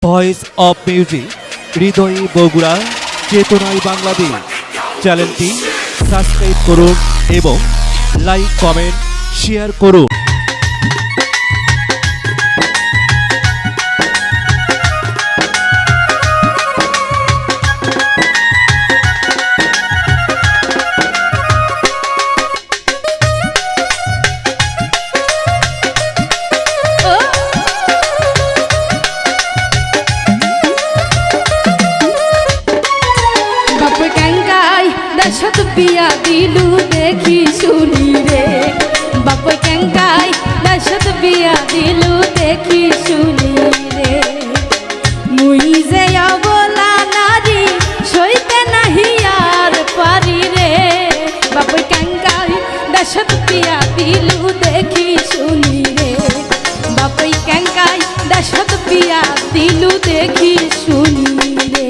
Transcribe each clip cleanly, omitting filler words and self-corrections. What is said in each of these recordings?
Voice of music হৃদয়ে বগুড়া চেতনায় বাংলাদেশ চ্যানেলটি সাবস্ক্রাইব করুন এবং লাইক কমেন্ট শেয়ার করুন। दशत पिया दिलू देखी सुनी रे बाप कंगाई दशत पिया दिलू देखी सुनी रे मुई जे अबला नारी सইতে नहीं यार पारी रे बाप कंगाई दशत पिया दिलू देखी सुनी रे बाप कंगाई दशत पिया दिलू देखी सुनी रे।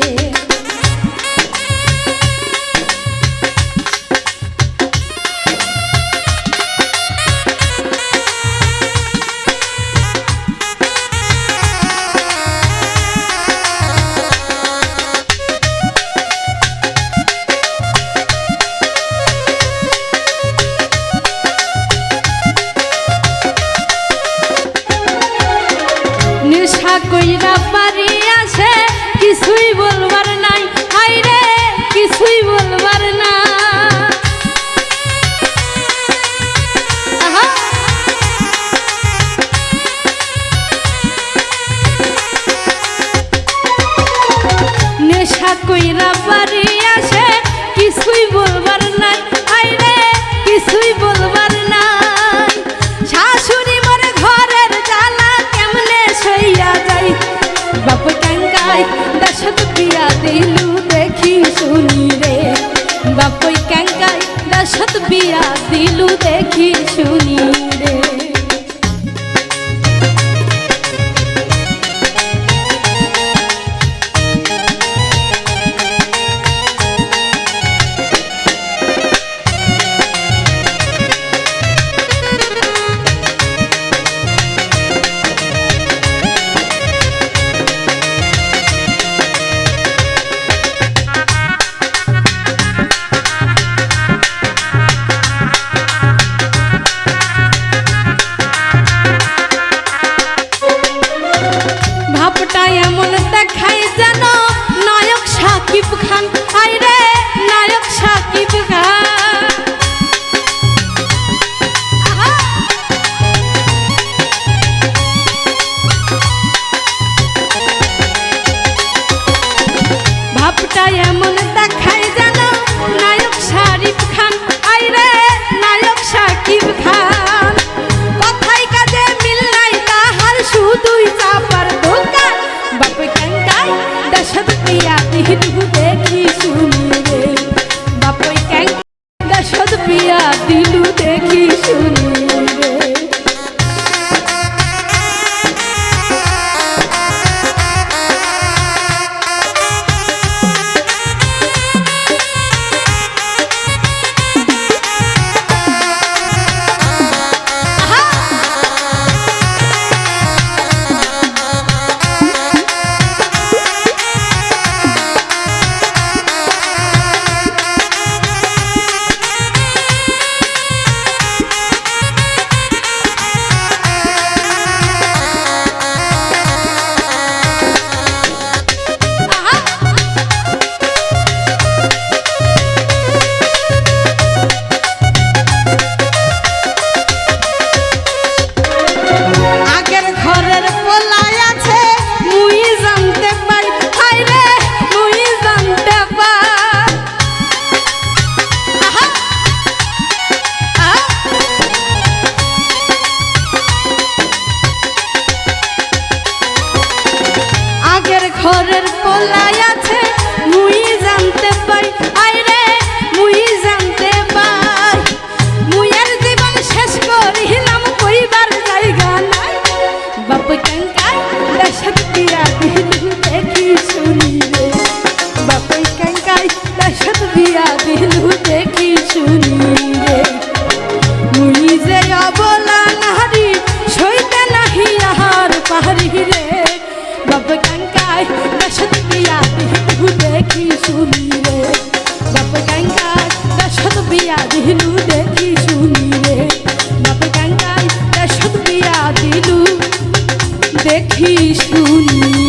নেশা কইরা পারি আছে কিছুই বলবার নাই হাই রে কিছুই বলবার না নেশা কইরা পারি আছে কিছুই বলবার নাই হাই রে কিছুই বলবার নাই শাশুড়ি মরে ঘরের জ্বালা কেমনে সইয়া যাই বাপ कंगाई दशत पिया दिलू देखी सुनी रे बाप कंगाई दशत पिया दिलू देखी सुनी रे। এমন দেখাই যেন নায়ক শাকিব খান হাই রে নায়ক শাকিব খান ভাবটা এমন দেখাই যেন নায়ক শাকিব খান হাই রে নায়ক শাকিব খান কথাই কাজে মিল নাই তাহার শুধুই চাপার দোকান बाप कंगाई दशत पिया दिलू देखी सुनी रे बाप कंगाई दशत पिया दिलू देखी सुनी रे। ঘরের পোলাই আছে মুই জানতে পারি আই রে মুই জানতে পাই মুইয়ের জীবন শেষ করিলাম কইবার জায়গা নাই বাপ कंगाई दशत पिया दिलू देखी सुनी रे बाप कंगाई दशत पिया दिलू देखी सुनी रे मुई जे अबला नारी সইতে নাহি আহার পারি রে बाप कंगाई গাঙ্গায় দশত বিয়া দিলু দেখি শুনি রে বাপ গাঙ্গায় দশত বিয়া দিলু দেখি শুনি রে বাপ গাঙ্গায় দশত বিয়া দিলু দেখি শুনি